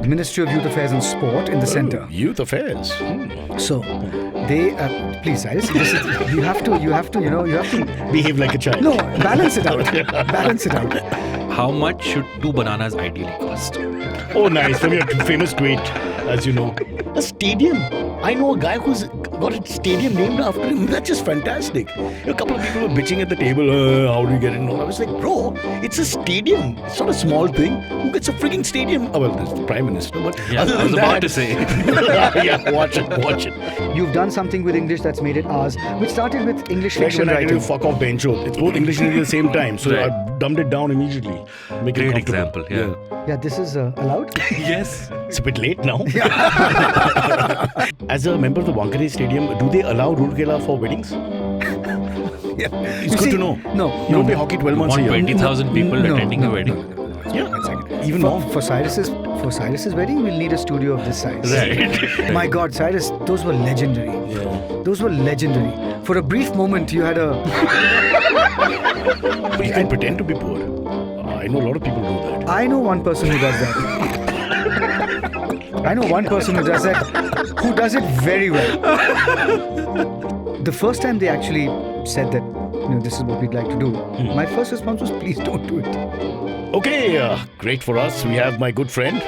Ministry of Youth Affairs and Sport in the centre. Youth Affairs. So, they please, Cyrus, you have to Behave like a child. No, balance it out. Balance it out. How much should 2 bananas ideally cost? Oh, nice. From your famous tweet, as you know. A stadium. I know a guy who's got a stadium named after him. That's just fantastic. A couple of people were bitching at the table. How do you get it? I was like, bro, it's a stadium. It's not a small thing. Who gets a frigging stadium? Oh, well, there's the Prime Minister. But Yeah, other I was than about that, to say. yeah, watch it. You've done something with English that's made it ours, which started with English Like fiction when I writing. did fuck off bencho. It's both English and Hindi at the same time. So Right. I dumbed it down immediately. Make it Great comfortable. example, yeah. Yeah, this is allowed? Yes. It's a bit late now. As a member of the Wankhede Stadium, do they allow Roorkela for weddings? Yeah. It's You good see, to know. No, You don't play hockey 12 months a Want year. 20,000 people attending a wedding? Yeah. One second. Even more. For Cyrus's wedding, we'll need a studio of this size. Right. My God, Cyrus, those were legendary. Yeah. Those were legendary. For a brief moment, you had a... But you can pretend to be poor. I know a lot of people do that. I know one person who does that. Who does it very well. The first time they actually said that, this is what we'd like to do, my first response was, please don't do it. Okay, great for us. We have my good friend.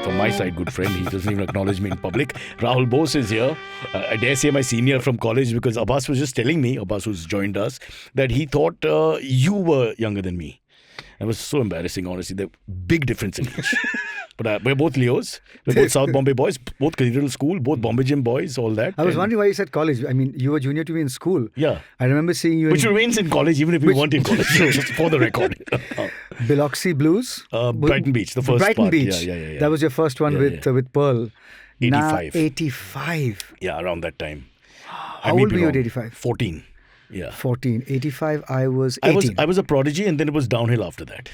From my side, good friend. He doesn't even acknowledge me in public. Rahul Bose is here. I dare say my senior from college, because Abbas was just telling me, Abbas who's joined us, that he thought you were younger than me. It was so embarrassing, honestly. The big difference in age. But we're both Leos. We're both South Bombay boys, both Cathedral School, both Bombay Gym boys, all that. I was wondering why you said college. I mean, you were junior to me in school. Yeah. I remember seeing you Which in remains in college, even if we weren't in college. Just for the record. Biloxi Blues. Brighton Beach, the first Brighton part. Beach. Yeah. That was your first one with Pearl. 85. Now, 85. Yeah, around that time. How old were you at 85? 14. Yeah. 14. 85, I was 18. I was a prodigy, and then it was downhill after that.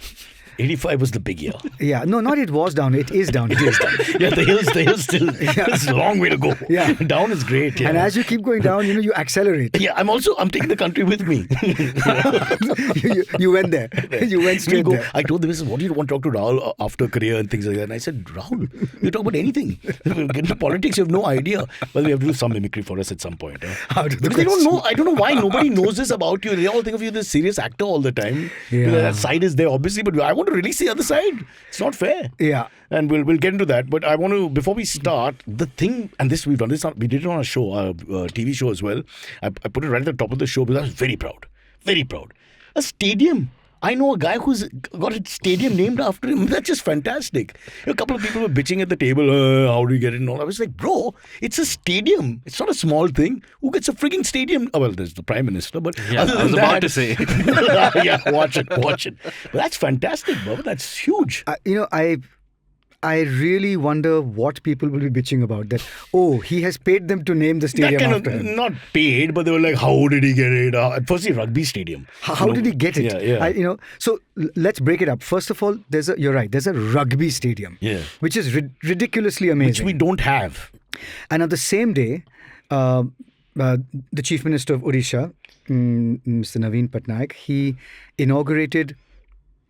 85 was the big year. Yeah, no, not it was down. It is down. It is down. Yeah, the hill's still. It's a long way to go. Yeah. Down is great. Yeah. And as you keep going down, you accelerate. Yeah, I'm taking the country with me. you went there. You went straight there. I told the missus, what do you want to talk to Rahul after career and things like that? And I said, Rahul, you talk about anything. Get into politics, you have no idea. Well, we have to do some mimicry for us at some point. Because they don't know. I don't know why nobody knows this about you. They all think of you as this serious actor all the time. Yeah. That side is there, obviously, but I want to release the other side. It's not fair. Yeah. And we'll get into that. But I want to, before we start, the thing, and this we've done this, we did it on a show, a TV show as well. I put it right at the top of the show because I was very proud. Very proud. A stadium. I know a guy who's got a stadium named after him. That's just fantastic. A couple of people were bitching at the table. How do you get it? I was like, bro, it's a stadium. It's not a small thing. Who gets a frigging stadium? Oh, well, there's the Prime Minister. But Yeah, other I was than about that, to say. yeah, watch it. But that's fantastic, bro. That's huge. I really wonder what people will be bitching about. That, he has paid them to name the stadium That after him. not paid, but they were like, how did he get it? Firstly, rugby stadium. How did he get it? Yeah. So let's break it up. First of all, you're right. There's a rugby stadium, which is ridiculously amazing, Which we don't have. And on the same day, the Chief Minister of Odisha, Mr. Naveen Patnaik, he inaugurated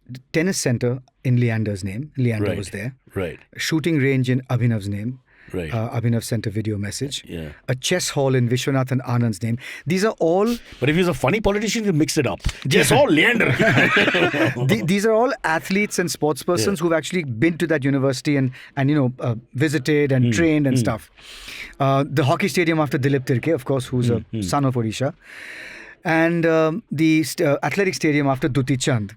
the tennis center in Leander's name. Leander was there. Right. A shooting range in Abhinav's name. Right. Abhinav sent a video message. Yeah. A chess hall in Vishwanath and Anand's name. These are all... But if he's a funny politician, he mixed it up. Chess hall, Leander. These are all athletes and sports persons who've actually been to that university and visited and trained and stuff. The hockey stadium after Dilip Tirke, of course, who's a son of Odisha. And the athletic stadium after Duti Chand.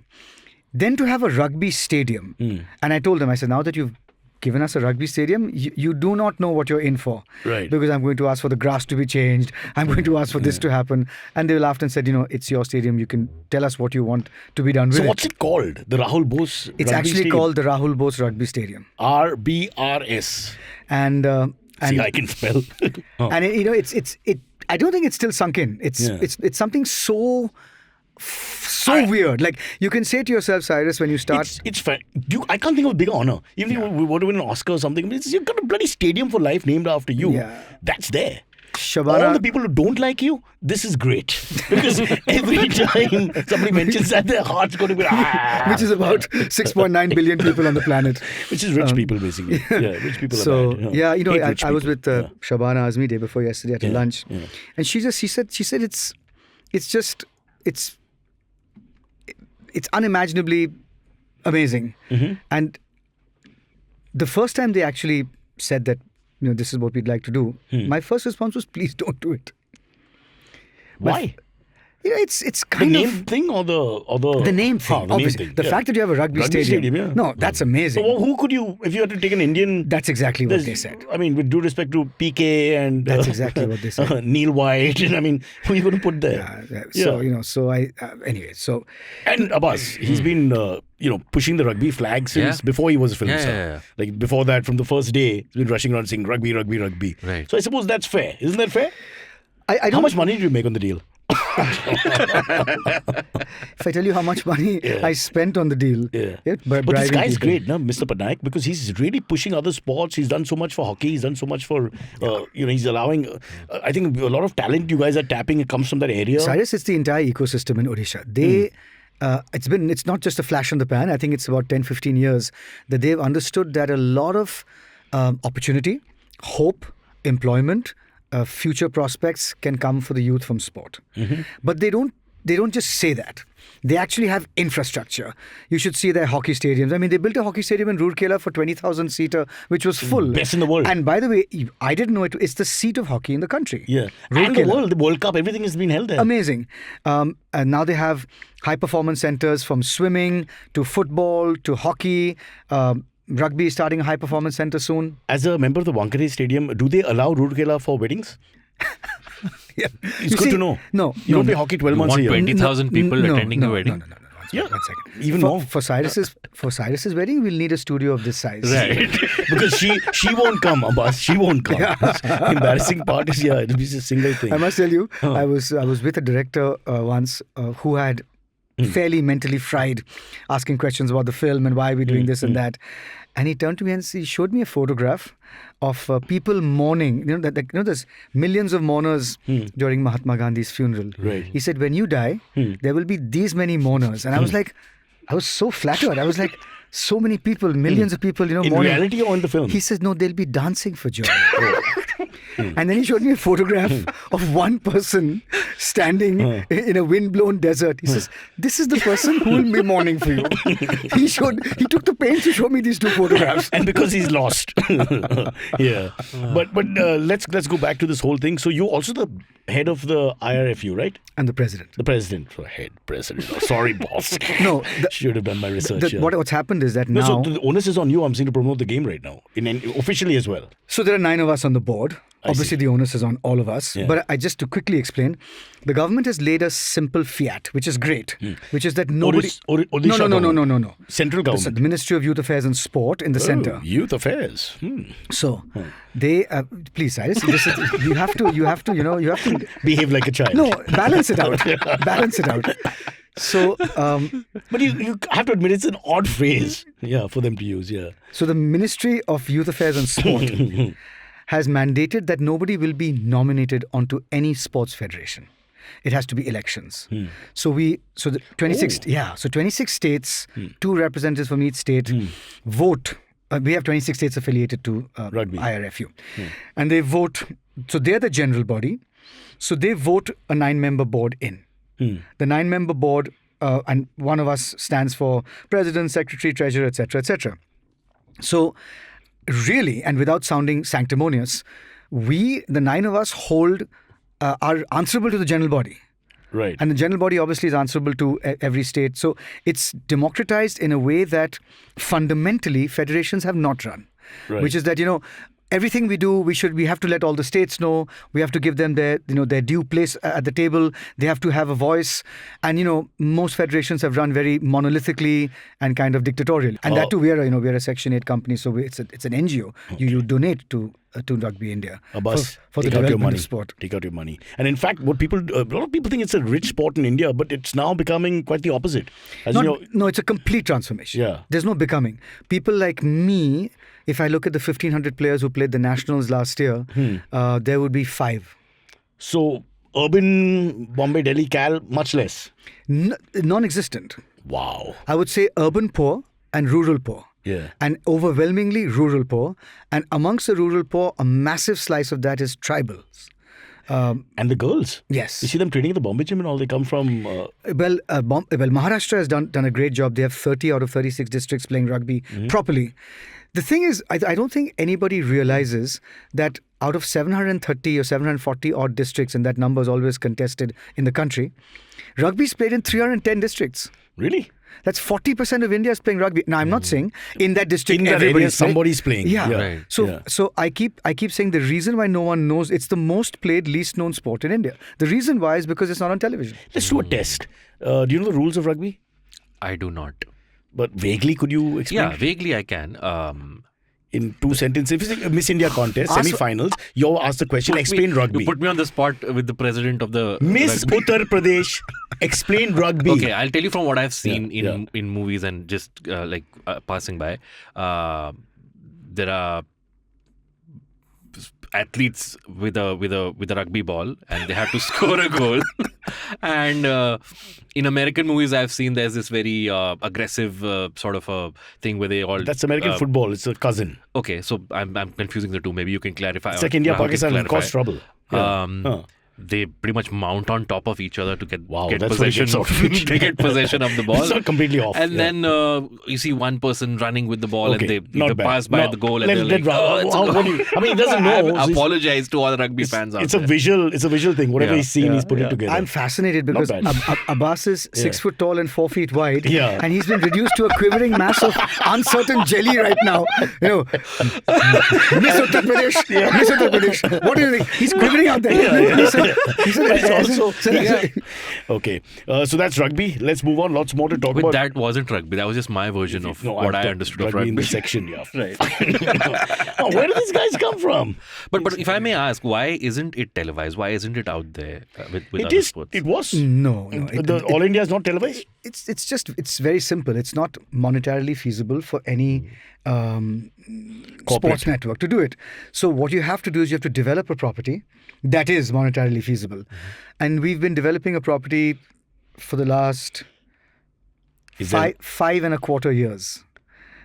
Then to have a rugby stadium. And I told them, I said, now that you've given us a rugby stadium, you do not know what you're in for. Right. Because I'm going to ask for the grass to be changed. I'm going to ask for this to happen. And they laughed and said, it's your stadium. You can tell us what you want to be done with it. So what's it called? The Rahul Bose It's Rugby actually Stadium? called the Rahul Bose Rugby Stadium. RBRS. And See, I can spell. and it I don't think it's still sunk in. It's something so weird. Like, you can say to yourself, Cyrus, when you start... It's fair. I can't think of a bigger honor. Even if we were to win an Oscar or something, you've got a bloody stadium for life named after you. Yeah. That's there. Shabana, all the people who don't like you, this is great. Because every time somebody mentions that, their heart's going to be which is about 6.9 billion people on the planet. Which is rich people, basically. Yeah, rich people So are bad. yeah, you know, Hate rich I was people. with Shabana Azmi day before yesterday at lunch, and she said it's unimaginably amazing. And the first time they actually said that, you know, this is what we'd like to do, my first response was, please don't do it. Why? You know, it's The kind name of thing or the name thing. the name Obviously, thing, the yeah. fact that you have a rugby stadium. yeah. No, that's amazing. So who could you, if you had to take an Indian... That's exactly what there's- they said. I mean, with due respect to PK and... That's exactly what they said. Neil White. And I mean, who are you going to put there? So you know, so I anyway. So And Abbas, he's been, pushing the rugby flag since before he was a film star. Yeah. Like before that, from the first day, he's been rushing around saying rugby, rugby, rugby. Right. So I suppose that's fair. Isn't that fair? I How don't. much money did you make on the deal? If I tell you how much money I spent on the deal, But this bribing guy's people. great, no, Mr. Patnaik, because he's really pushing other sports. He's done so much for hockey. He's done so much for, he's allowing, I think a lot of talent you guys are tapping, it comes from that area. Cyrus, it's the entire ecosystem in Odisha. They, it's not just a flash in the pan. I think it's about 10, 15 years that they've understood that a lot of opportunity, hope, employment, future prospects can come for the youth from sport. But they don't just say that. They actually have infrastructure. You should see their hockey stadiums. I mean, they built a hockey stadium in Roorkela for 20,000 seater, which was full. Best in the world. And by the way, I didn't know it. It's the seat of hockey in the country. Yeah. And Roorkela. the World Cup, everything has been held there. Amazing. And now they have high performance centers from swimming to football to hockey. Rugby is starting a high performance center soon. As a member of the Wankhede Stadium, do they allow Roorkela for weddings? Yeah. It's good to know. No, You don't play hockey 12 You months a want year. 20,000 people attending a wedding? No. Yeah. One second. Even more. For Cyrus's wedding, we'll need a studio of this size. Right. Because she won't come, Abbas. She won't come. The embarrassing part is, it'll be just a single thing. I must tell you, I was with a director once who had fairly mentally fried, asking questions about the film and why we're doing this and that. And he turned to me and he showed me a photograph of people mourning. You know, there's millions of mourners during Mahatma Gandhi's funeral. Right. He said, when you die, there will be these many mourners. And I was like, I was so flattered. I was like, so many people, millions of people, In mourning. reality or in the film? He says, no, they'll be dancing for joy. And then he showed me a photograph of one person standing in a wind-blown desert. He says, this is the person who will be mourning for you. He took the pains to show me these two photographs. And because he's lost. Yeah. But let's go back to this whole thing. So you're also the head of the IRFU, right? And the president. The president. Head president. Oh, sorry, boss. No. Should have done my research. What's happened is that No, now... so the onus is on you, I'm saying, to promote the game right now. Officially as well. So there are 9 of us on the board. Obviously, the onus is on all of us. Yeah. But just to quickly explain, the government has laid a simple fiat, which is great, which is that nobody... Odisha No. Central government. The Ministry of Youth Affairs and Sport in the centre. Youth affairs. So they... please, Cyrus, you have to... Behave like a child. No, balance it out. Balance it out. So... But you have to admit, it's an odd phrase. Yeah, for them to use, yeah. So the Ministry of Youth Affairs and Sport has mandated that nobody will be nominated onto any sports federation. It has to be elections. So the 26 26 states, 2 representatives from each state vote. We have 26 states affiliated to Rugby. IRFU. And they vote, so they're the general body. So they vote a 9-member board in. The 9-member board, and one of us stands for president, secretary, treasurer, etc., etc. So really, and without sounding sanctimonious, we, the 9 of us, are answerable to the general body. Right. And the general body obviously is answerable to every state. So it's democratized in a way that fundamentally federations have not run. Right. Which is that, everything we do, we have to let all the states know. We have to give them their due place at the table. They have to have a voice. And most federations have run very monolithically and kind of dictatorial. And that too, we are a Section 8 company, so it's an NGO. Okay. You donate to Rugby India Abbas, for the development of sport. Take out your money. And in fact, a lot of people think it's a rich sport in India, but it's now becoming quite the opposite. No, it's a complete transformation. Yeah. There's no becoming. People like me, if I look at the 1,500 players who played the Nationals last year, there would be 5 So urban Bombay, Delhi, Cal, much less. Non-existent. Wow. I would say urban poor and rural poor. Yeah. And overwhelmingly rural poor. And amongst the rural poor, a massive slice of that is tribals. And the girls. Yes. You see them training at the Bombay gym and all. They come from. Maharashtra has done a great job. They have 30 out of 36 districts playing rugby properly. The thing is, I don't think anybody realizes that out of 730 or 740 odd districts, and that number is always contested in the country, rugby is played in 310 districts. Really? That's 40% of India is playing rugby. Now, I'm not saying in that district In that area, everybody's somebody's playing. Yeah. Right. So I keep saying the reason why no one knows, it's the most played, least known sport in India. The reason why is because it's not on television. Let's do a test. Do you know the rules of rugby? I do not. But vaguely, could you explain? Yeah, vaguely I can. In 2 sentences, if it's a Miss India contest, semi-finals, you ask the question, explain rugby. You put me on the spot with the president of the Miss rugby. Uttar Pradesh, explain rugby. Okay, I'll tell you from what I've seen Yeah, in movies and just passing by. There are athletes with a rugby ball, and they have to score a goal. And in American movies, I've seen there's this very aggressive sort of a thing where they all. That's American football. It's a cousin. Okay, so I'm confusing the two. Maybe you can clarify. It's like India, Rahul can Pakistan, clarify. cause trouble. Yeah. They pretty much mount on top of each other to get that's possession. what it gets out. They get possession of the ball. It's not completely off. And then you see one person running with the ball, and they not bad. pass by No, the goal, and let- they're let like, Rahul- "Oh, it's a how- goal." what do you- I mean, he doesn't know. I apologize to all the rugby fans out It's there. a visual. It's a visual thing. Whatever Yeah. he's seen, he's putting together. I'm fascinated because Not bad. Abbas is 6 foot tall and 4 feet wide. Yeah. And he's been reduced to a quivering mass of uncertain jelly right now. You know, Miss Uttar Pradesh, Miss Uttar Pradesh. What do you think? He's quivering out there. He said, It's also- yeah. Okay, so that's rugby. Let's move on. Lots more to talk But about. that wasn't rugby. That was just my version of what I understood of rugby in rugby. the section. Yeah. Right. Oh, where do these guys come from? But if I may ask, why isn't it televised? Why isn't it out there with It other is. sports? It was. No. All India is not televised. It's very simple. It's not monetarily feasible for any sports network to do it. So what you have to do is you have to develop a property that is monetarily feasible. And we've been developing a property for the last Is there 5.25 years.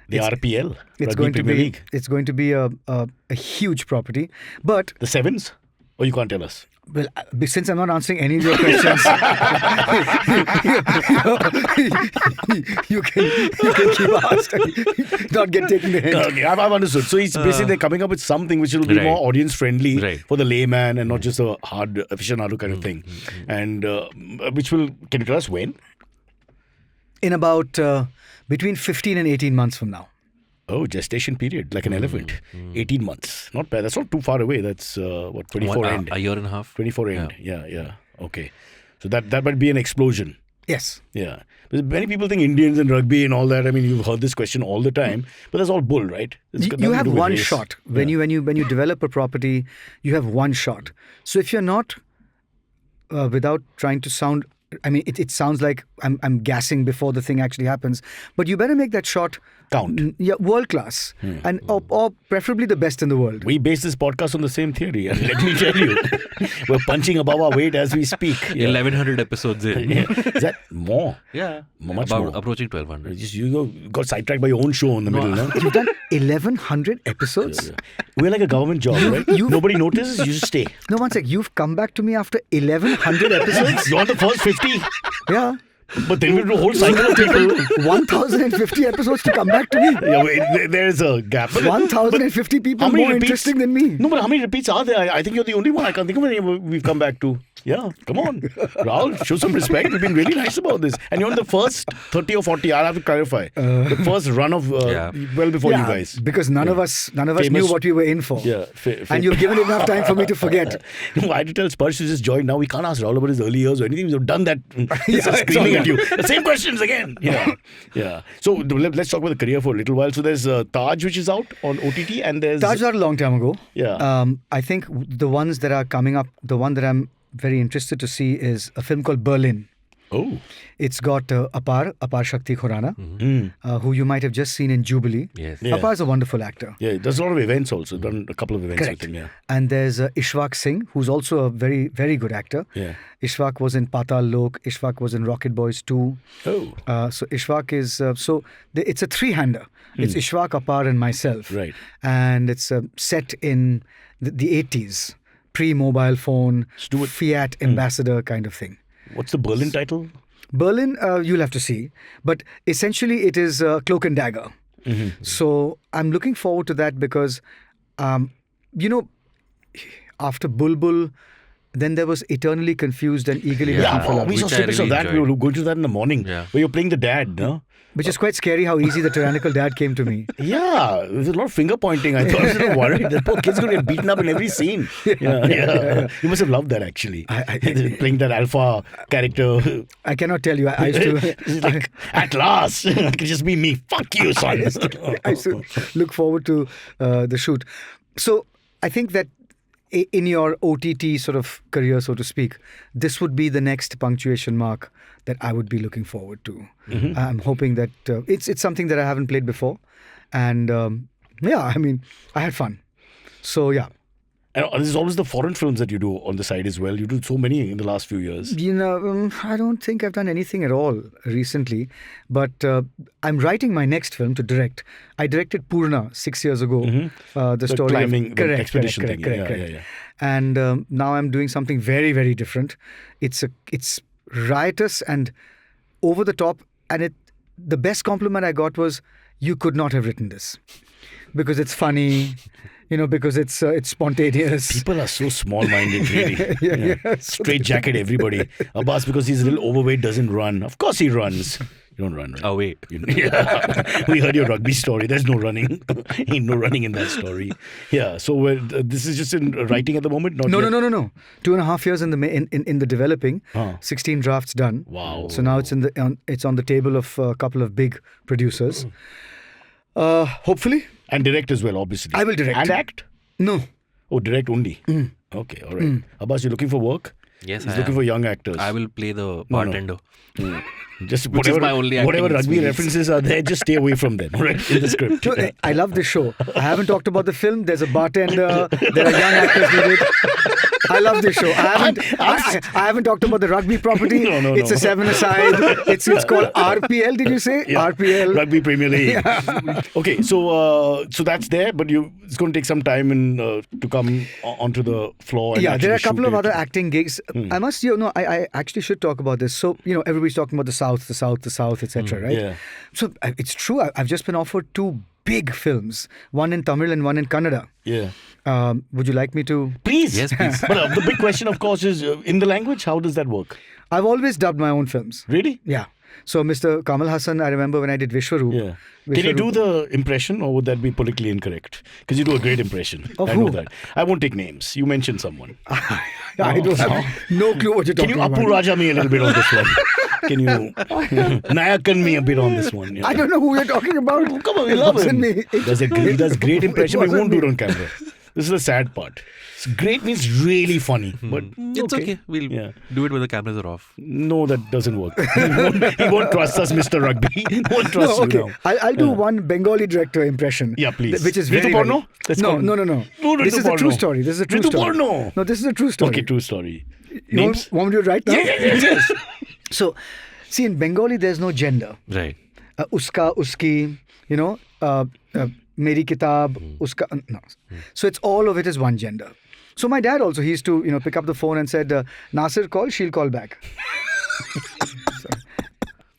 the RPL? It's Rugby going to Premier be League. it's going to be a huge property. But The sevens? Or you can't tell us? well, since I'm not answering any of your questions, you can keep asking. Not get taken the hint. Okay, I've understood. So it's basically they're coming up with something which will be Right. more audience friendly Right. for the layman and not just a hard aficionado kind of thing. And which will, can you tell us when? In about between 15 and 18 months from now. Oh, gestation period, like an elephant. 18 months. Not bad. That's not too far away. That's 24 end. A year and a half. 24 end. Yeah. Okay. So that might be an explosion. Yes. Yeah. Because many people think Indians and rugby and all that. I mean, you've heard this question all the time, but that's all bull, right? It's got You nothing to have do with one race. shot when you develop a property. You have one shot. So if you're not without trying to sound, I mean, it sounds like I'm gassing before the thing actually happens. But you better make that shot Count. Yeah, world class, and or preferably the best in the world. We base this podcast on the same theory, and let me tell you, we're punching above our weight as we speak. Yeah. 1100 episodes in. Yeah. Is that more? Yeah. Much About more. approaching 1200. You got sidetracked by your own show in the middle, no? You've done 1,100 episodes. We're like a government job, right? Nobody notices, you just stay. No, one sec. You've come back to me after 1,100 episodes. You're the first 50, Yeah. but then we'll do a whole cycle of people. 1,050 episodes to come back to me. Yeah, there's a gap. But 1,050 people how many more repeats? interesting than me. No, but how many repeats are there? I think you're the only one. I can't think of any we've come back to. Yeah, come on. Rahul, show some respect. We've been really nice about this. And you're on the first 30 or 40. I'll have to clarify. The first run of, well before you guys. Because none of us Famous- knew what we were in for. Yeah. And you've given enough time for me to forget. No, I had to tell Spurs to just join. Now we can't ask Rahul about his early years or anything. We've done that. He's Yeah, screaming it's at you. The same questions again. Yeah. So let's talk about the career for a little while. So there's Taj, which is out on OTT, and there's Taj was out a long time ago. Yeah. I think the ones that are coming up, the one that I'm very interested to see is a film called Berlin. Oh. It's got Apar Shakti Khurana, who you might have just seen in Jubilee. Yes. Yeah. Apar is a wonderful actor. Yeah, there's a lot of events also. Done a couple of events Correct. with him, yeah. And there's Ishwak Singh, who's also a very, very good actor. Yeah. Ishwak was in Patal Lok. Ishwak was in Rocket Boys 2. Oh. So Ishwak is it's a three-hander. It's Ishwak, Apar, and myself. Right. And it's set in the 80s, pre-mobile phone, Stuart. Fiat ambassador kind of thing. What's the Berlin title? Berlin, you'll have to see, but essentially it is Cloak and Dagger. So I'm looking forward to that because, after Bulbul, then there was Eternally Confused and Eagerly Yeah. Looking for Love. We saw Which I snippets of really that. We enjoyed. were going to that in the morning. Yeah. Where you're playing the dad, no? Which is quite scary how easy the tyrannical dad came to me. Yeah, there's a lot of finger pointing. I thought I was a little worried. The poor kid's going to get beaten up in every scene. Yeah. You must have loved that actually. Playing that alpha character. I cannot tell you. I used to. It's like, at last, it can just be me. Fuck you, son. I used to look forward to the shoot. So I think that in your OTT sort of career, so to speak, this would be the next punctuation mark that I would be looking forward to. I'm hoping that it's something that I haven't played before, and I had fun. So yeah. And there's always the foreign films that you do on the side as well. You do so many in the last few years. I don't think I've done anything at all recently, but I'm writing my next film to direct. I directed Purna 6 years ago. The story climbing, of the expedition thing. correct. Yeah. And now I'm doing something very, very different. It's riotous and over the top, and the best compliment I got was, "You could not have written this," because it's funny. Because it's spontaneous. People are so small-minded, really. Yeah. Straight jacket everybody. Abbas, because he's a little overweight, doesn't run. Of course he runs. You don't run, right? Oh, wait. Yeah. We heard your rugby story. There's no running. Ain't no running in that story. Yeah. So this is just in writing at the moment? Not No. yet? 2.5 years in the developing. 16 drafts done. Wow. So now it's on the table of a couple of big producers. Hopefully. And direct as well, obviously. I will direct. And act? No. Oh, direct only. Okay, all right. Abbas, you're looking for work? Yes, He's I looking am. for young actors. I will play the bartender. Just Which is whatever, my only acting whatever rugby experience. references are there, just stay away from them, right? In the script. No, I love this show. I haven't talked about the film. There's a bartender. There are young actors in it. I love this show. I haven't talked about the rugby property. No, It's a 7-a-side. It's called RPL. Did you say RPL? Rugby Premier League. Okay, so that's there, but it's going to take some time to come onto the floor. And There are a actually couple of shoot other it. acting gigs. I must, I actually should talk about this. So, everybody's talking about the South, etc., right? Yeah. So it's true. I've just been offered 2 big films, one in Tamil and one in Kannada. Yeah. Would you like me to? Please. Yes, please. But the big question, of course, is in the language, how does that work? I've always dubbed my own films. Really? Yeah. So Mr. Kamal Hassan, I remember when I did Vishwaroop. Yeah. Can you do the impression or would that be politically incorrect? Because you do a great impression. Of I know who? that. I won't take names. You mentioned someone. I don't have no clue what you're Can talking you about. Apu Raja me a little bit on this one? Can you Nayakan me a bit on this one? Yeah. I don't know who you're talking about. Come on, we It love wasn't him. me. He does great impression, but he wasn't won't do it me. on camera. This is the sad part. Great means really funny, but It's okay. We'll do it when the cameras are off. No, that doesn't work. He won't trust us, Mr. Rugby. He won't trust No, okay. you now. I'll do one Bengali director impression. Yeah, please. Which is Ritu very, Porno? very... Let's No, go. no. No, This Ritu is a true Porno. story. This is a true Ritu story. Porno. No, this is a true story. Okay, true story. You Names? want me to write now? Yes. So, see, in Bengali, there's no gender. Right. Uska, uski, meri kitab, uska. No. So it's all of it is one gender. So my dad also, he used to, pick up the phone and said, Nasir call, she'll call back. So,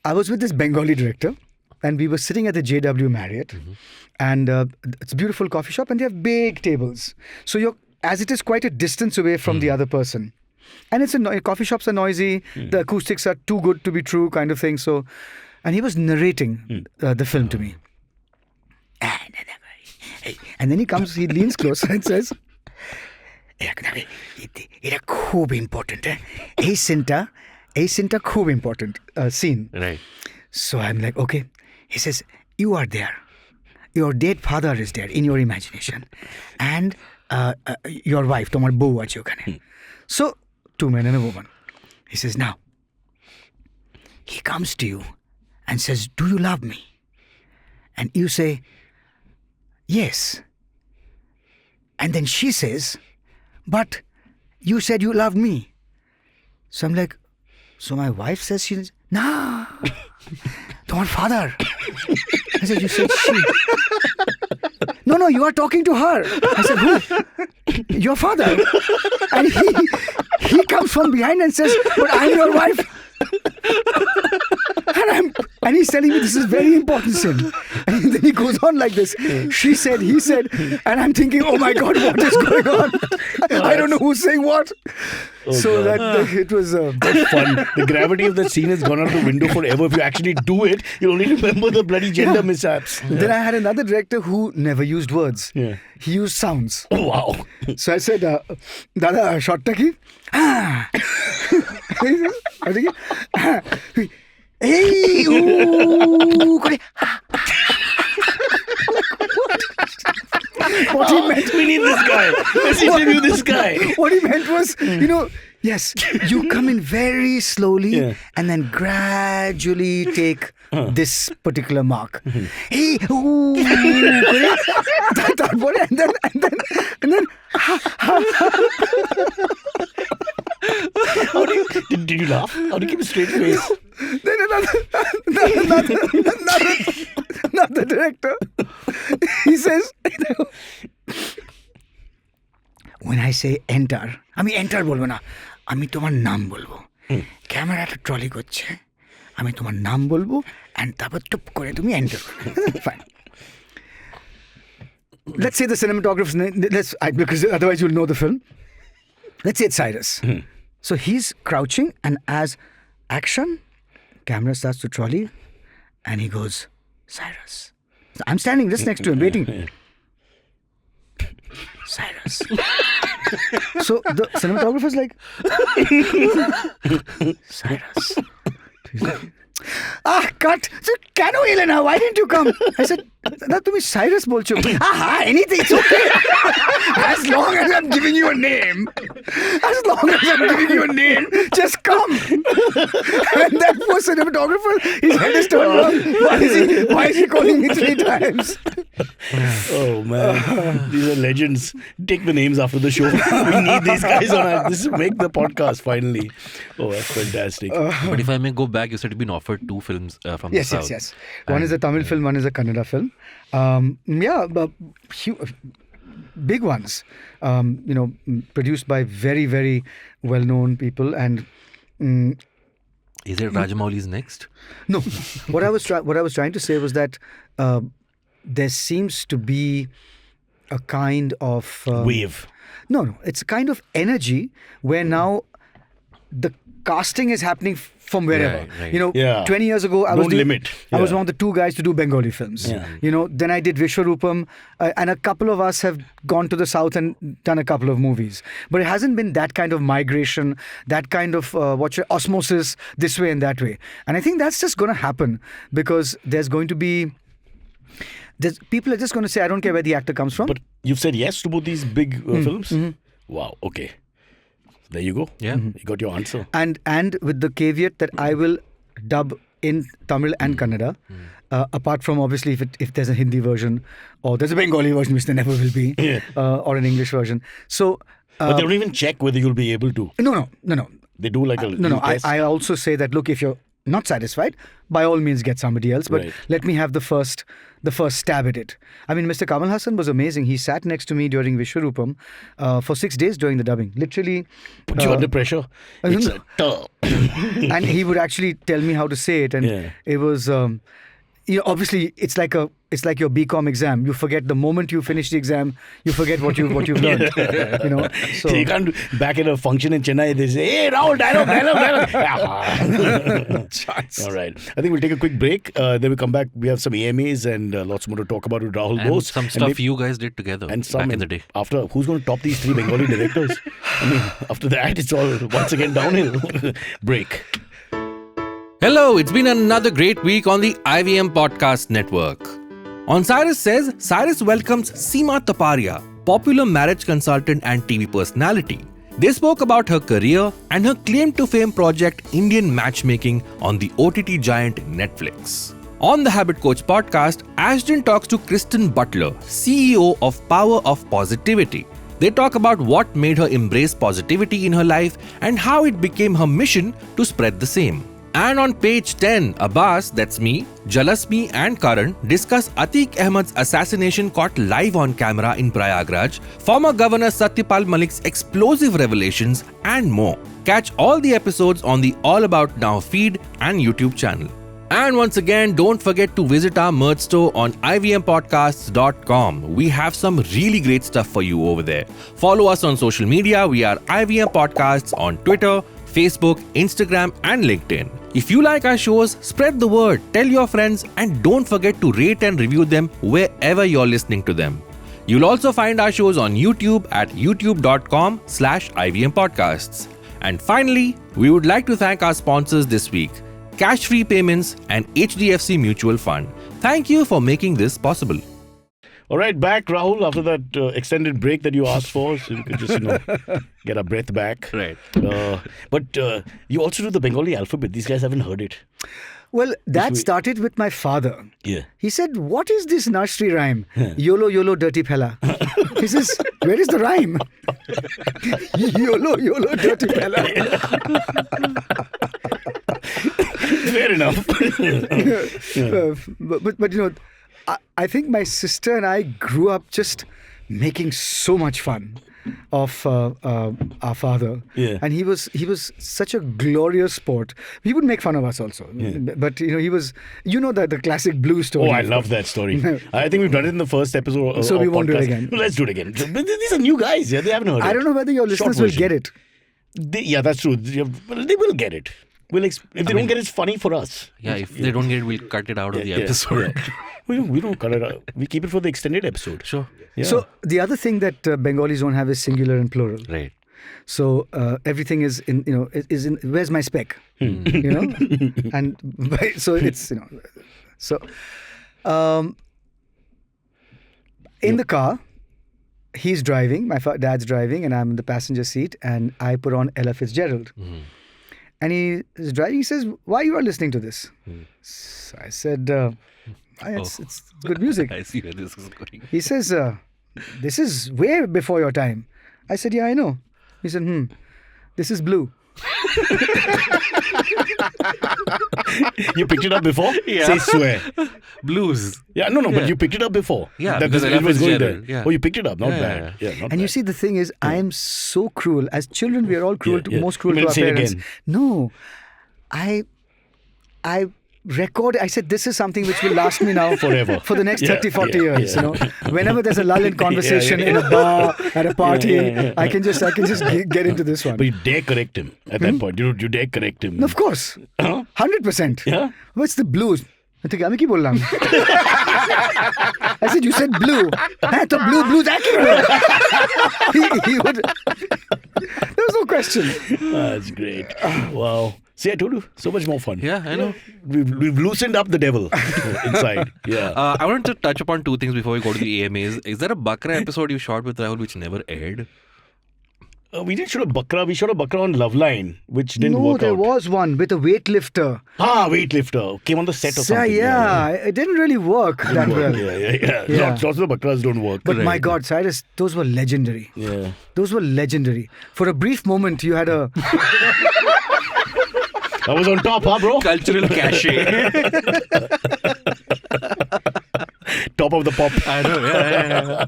I was with this Bengali director and we were sitting at the JW Marriott and it's a beautiful coffee shop and they have big tables. So as it is quite a distance away from the other person. And it's coffee shops are noisy, the acoustics are too good to be true kind of thing. So, and he was narrating the film to me. And then he leans closer and says, এটা খুব important. এই সিনটা খুব important scene. Right. So I'm like, okay. He says, you are there. Your dead father is there in your imagination. And your wife, তোমার বউ আছে ওখানে. So, 2 men and a woman. He says, now, he comes to you and says, "Do you love me?" And you say, "Yes." And then she says, "But you said you loved me." So I'm like, so my wife says she's, "Nah, don't father." I said, "You said she." No, you are talking to her. I said, "Who?" "Your father." And he comes from behind and says, "But I'm your wife." And he's telling me this is very important, Sim. And then he goes on like this. She said, he said, and I'm thinking, oh my God, what is going on? I don't know who's saying what. It was That's fun. The gravity of that scene has gone out the window forever. If you actually do it, you'll only remember the bloody gender mishaps. Then I had another director who never used words. Yeah. He used sounds. Oh, wow. So I said, "Dada, shot taki?" "Ah." I was thinking, "Hey, ooh, kore." What he meant, We need this guy. Let's interview this guy. what he meant was, yes, you come in very slowly and then gradually take this particular mark. Hey, ooh, kore. and then Did you laugh? How do you keep a straight face? Then another director, he says, when I say enter, enter bolbo na, ami tomar naam bolbo. Camera ta trolley korche, ami tomar naam bolbo, and তারপর টুপ করে তুমি enter করবে. Fine. Let's say the cinematographer's name, because otherwise you'll know the film. Let's say it's Cyrus. So he's crouching, and as action, camera starts to trolley, and he goes, "Cyrus." So I'm standing just next to him, waiting. "Cyrus." So the cinematographer's like, "Cyrus." He's like, cut. So, "Kano Elena, why didn't you come?" I said, "Na tumi Cyrus bolcho." "Anything, it's okay. As long as I'm giving you a name. Just come." And that poor cinematographer, his head is turned around. Why is he calling me 3 times? Oh man, these are legends. Take the names after the show. We need these guys on. This will make the podcast finally. Oh, that's fantastic. But if I may go back, you said you've been offered 2 films from the South. Yes. One is a Tamil film, one is a Kannada film. Big ones. Produced by very, very well-known people. And is it Rajamouli's next? no, what I was trying to say was that there seems to be a kind of Wave. No, it's a kind of energy where now the casting is happening from wherever. Right. 20 years ago, I was Yeah. one of the 2 guys to do Bengali films. Yeah. Then I did Vishwarupam, and a couple of us have gone to the south and done a couple of movies. But it hasn't been that kind of migration, that kind of osmosis this way and that way. And I think that's just going to happen because there's going to be... people are just going to say, "I don't care where the actor comes from." But you've said yes to both these big films? Wow, okay. There you go. Yeah. You got your answer. And with the caveat that I will dub in Tamil and Kannada, apart from obviously if there's a Hindi version or there's a Bengali version, which there never will be, or an English version. So, But they don't even check whether you'll be able to. No. They do like a No. test. I also say that, look, if you're not satisfied, by all means get somebody else. But let me have the first stab at it. Mr. Kamal Hassan was amazing. He sat next to me during Vishwarupam for 6 days during the dubbing. Literally. Put you under pressure. It's a tough. And he would actually tell me how to say it. And it was... obviously, it's like your BCom exam. You forget the moment you finish the exam, you forget what you've learned. So you can't back at a function in Chennai. They say, "Hey, Rahul, dialogue." All right. I think we'll take a quick break. Then we come back. We have some AMAs and lots more to talk about with Rahul And Bose. some stuff you guys did together back in the day. After, who's going to top these 3 Bengali directors? After that, it's all once again downhill. Break. Hello, it's been another great week on the IVM Podcast Network. On Cyrus Says, Cyrus welcomes Seema Taparia, popular marriage consultant and TV personality. They spoke about her career and her claim to fame project Indian Matchmaking on the OTT giant Netflix. On the Habit Coach podcast, Ashton talks to Kristen Butler, CEO of Power of Positivity. They talk about what made her embrace positivity in her life and how it became her mission to spread the same. And on page 10, Abbas, that's me, Jalasmi and Karan discuss Atiq Ahmed's assassination caught live on camera in Prayagraj, former Governor Satyapal Malik's explosive revelations and more. Catch all the episodes on the All About Now feed and YouTube channel. And once again, don't forget to visit our merch store on ivmpodcasts.com. We have some really great stuff for you over there. Follow us on social media. We are IVM Podcasts on Twitter, Facebook, Instagram, and LinkedIn. If you like our shows, spread the word, tell your friends, and don't forget to rate and review them wherever you're listening to them. You'll also find our shows on YouTube at youtube.com/IVM Podcasts. And finally, we would like to thank our sponsors this week, Cash Free Payments and HDFC Mutual Fund. Thank you for making this possible. All right, back, Rahul, after that extended break that you asked for, so we could just, get our breath back. Right. But you also do the Bengali alphabet. These guys haven't heard it. Well, that started with my father. Yeah. He said, "What is this nursery rhyme? YOLO, YOLO, dirty fella." He says, "Where is the rhyme?" YOLO, YOLO, dirty fella. Fair enough. But I think my sister and I grew up just making so much fun of our father. Yeah. And he was such a glorious sport. He would make fun of us also. Yeah. But he was, the classic blue story. Oh, I love that story. I think we've done it in the first episode. So we won't do it again. No, let's do it again. These are new guys. Yeah, they haven't heard it. I don't know whether your listeners will get it. Yeah, that's true. They will get it. If they don't get it, it's funny for us. Yeah, if they don't get it, we'll cut it out of the episode. Yeah. We don't cut it out. We keep it for the extended episode. Sure. Yeah. So the other thing that Bengalis don't have is singular and plural. Right. So everything is in, where's my spec? And so it's, so in the car, he's driving, my dad's driving, and I'm in the passenger seat, and I put on Ella Fitzgerald. Mm-hmm. And he is driving, he says, "Why you are listening to this?" So I said, it's good music. I see where this is going. He says, "This is way before your time." I said, "Yeah, I know." He said, "This is blue." You picked it up before? Yeah. Say swear. Blues. Yeah, no, but you picked it up before. Yeah, that because it Ella was going there. Fitzgerald, yeah. Oh, you picked it up. Not Yeah, bad. Yeah, not And bad. you see, the thing is, I am so cruel. As children, we are all cruel, most cruel You to mean our say it parents. again? No, I record. I said, this is something which will last me now Forever. for the next Yeah, 30, 40 yeah, years. yeah. Whenever there's a lull in conversation in a bar, at a party, I can just get into this one. But you dare correct him at that point. You dare correct him. Of course, 100%. Yeah? What's the blues? I think I'm बोल रहा हूँ. I said, you said blue. हाँ तो blue accurate. He would. There was no question. That's great. Wow. See, I told you, so much more fun. Yeah, I know. We've loosened up the devil inside. Yeah. I wanted to touch upon two things before we go to the AMAs. Is there a Bakra episode you shot with Rahul which never aired? We didn't shoot a Bakra. We shot a Bakra on Loveline, which didn't work out. No, there was one with a weightlifter. Weightlifter. Came on the set or something. Yeah, it didn't really work that well. Yeah. Lots of the Bakras don't work. But my God, Cyrus, those were legendary. Yeah. Those were legendary. For a brief moment, you had a... I was on top, huh, bro? Cultural cachet. Top of the pop. I know, yeah.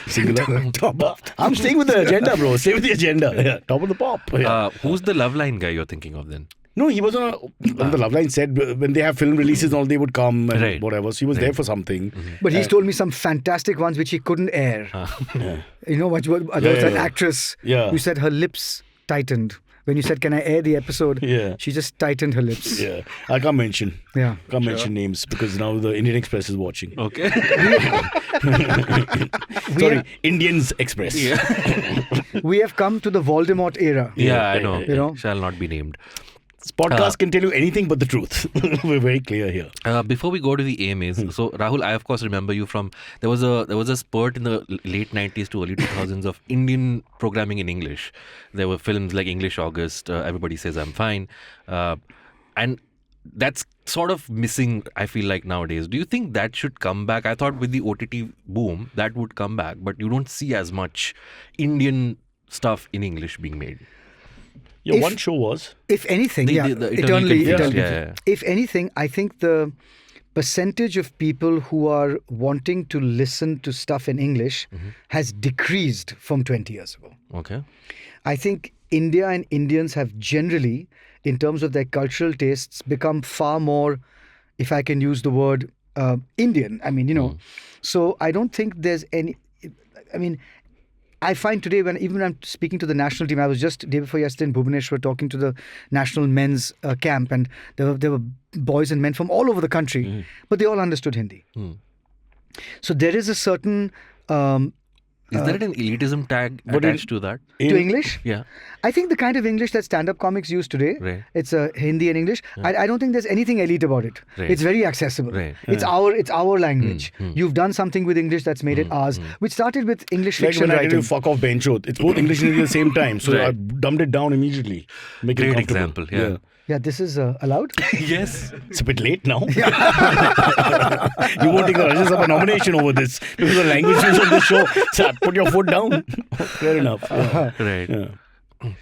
Singular. Top. I'm staying with the agenda, bro. Stay with the agenda. Yeah. Top of the pop. Yeah. Who's the Loveline guy you're thinking of then? No, he was on the Loveline set. When they have film releases and all, they would come and whatever. So he was there for something. Mm-hmm. But he's told me some fantastic ones which he couldn't air. You know what? There was an actress who said her lips tightened. When you said, "Can I air the episode?" She just tightened her lips. Yeah. I can't mention. Yeah. Can't mention names because now the Indian Express is watching. Okay. Sorry, Indians Express. We have come to the Voldemort era. Yeah, I know. You know? Shall not be named. This podcast can tell you anything but the truth. We're very clear here. Before we go to the AMAs, so Rahul, I of course remember you from there was a spurt in the late 90s to early 2000s of Indian programming in English. There were films like English August, Everybody Says I'm Fine, and that's sort of missing, I feel like, nowadays. Do you think that should come back? I thought with the OTT boom that would come back, but you don't see as much Indian stuff in English being made. Yeah, one show was. If anything, The eternally. Confused, yeah. If anything, I think the percentage of people who are wanting to listen to stuff in English has decreased from 20 years ago. Okay. I think India and Indians have generally, in terms of their cultural tastes, become far more, if I can use the word, Indian. I mean, so I don't think there's any, I mean, I find today even when I'm speaking to the national team, I was just day before yesterday in Bhubaneswar talking to the national men's camp, and there were boys and men from all over the country, but they all understood Hindi. So there is a certain... Is there an elitism tag attached to that? To English? Yeah. I think the kind of English that stand-up comics use today, Right. it's Hindi and English. I don't think there's anything elite about it. Right. It's very accessible. Right. It's our language. You've done something with English that's made it ours, which started with English Like fiction when I writing. did Fuck Off Bencho. It's both English and Hindi at the same time. So Right. I dumbed it down immediately. Make it Great comfortable. example, yeah. Yeah, this is allowed? Yes. It's a bit late now. You won't take the Rajya Sabha nomination over this because the language is on the show. So put your foot down. Fair enough. Yeah. Right. Yeah.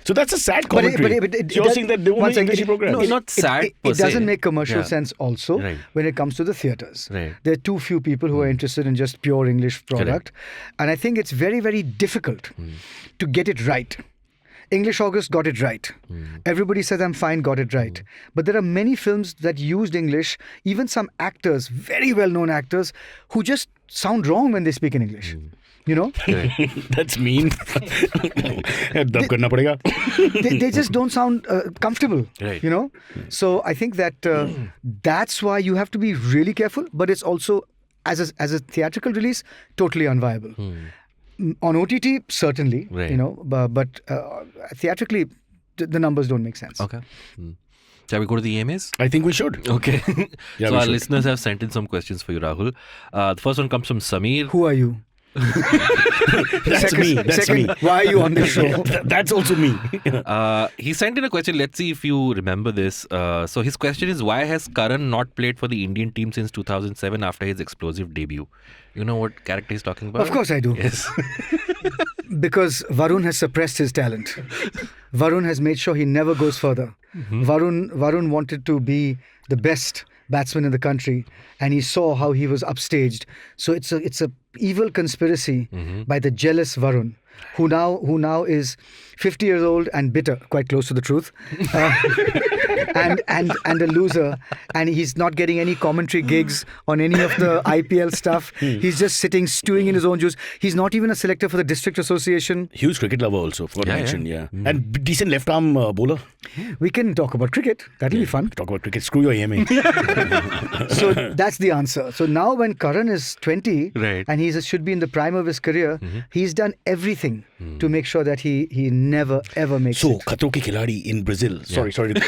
So that's a sad commentary. You're saying that they won't one make second, English programs. No, not sad It per se. doesn't make commercial Yeah. sense also Right. when it comes to the theatres. Right. There are too few people who are interested in just pure English product. And I think it's very, very difficult to get it right. English August got it right. Everybody Says I'm Fine got it right. But there are many films that used English, even some actors, very well-known actors, who just sound wrong when they speak in English. You know? That's mean. Dub karna padega. They just don't sound comfortable. Right. You know? So I think that that's why you have to be really careful, but it's also, as a theatrical release, totally unviable. On OTT, certainly, Right. you know, but theatrically, the numbers don't make sense. Okay. Shall we go to the AMAs? I think we should. Okay. Yeah, So we our should. listeners have sent in some questions for you, Rahul. The first one comes from Samir. Who are you? That's me. That's second, me. why are you on this show? That's also me. He sent in a question. Let's see if you remember this. So his question is, why has Karan not played for the Indian team since 2007 after his explosive debut? You know what character he's talking about? Of course I do. Yes. Because Varun has suppressed his talent. Varun has made sure he never goes further. Varun wanted to be the best batsman in the country, and he saw how he was upstaged. So it's a evil conspiracy by the jealous Varun, who now is 50 years old and bitter, quite close to the truth, and a loser, and he's not getting any commentary gigs on any of the IPL stuff. He's just sitting stewing in his own juice. He's not even a selector for the district association. Huge cricket lover also, forgot to Yeah, mention, yeah. And decent left arm bowler. We can talk about cricket. That'll be fun. Talk about cricket, screw your AMA. So that's the answer. So now when Karan is 20 Right. and he should be in the prime of his career, he's done everything to make sure that he never ever makes So, it. Khatro Ke Khiladi in Brazil, sorry to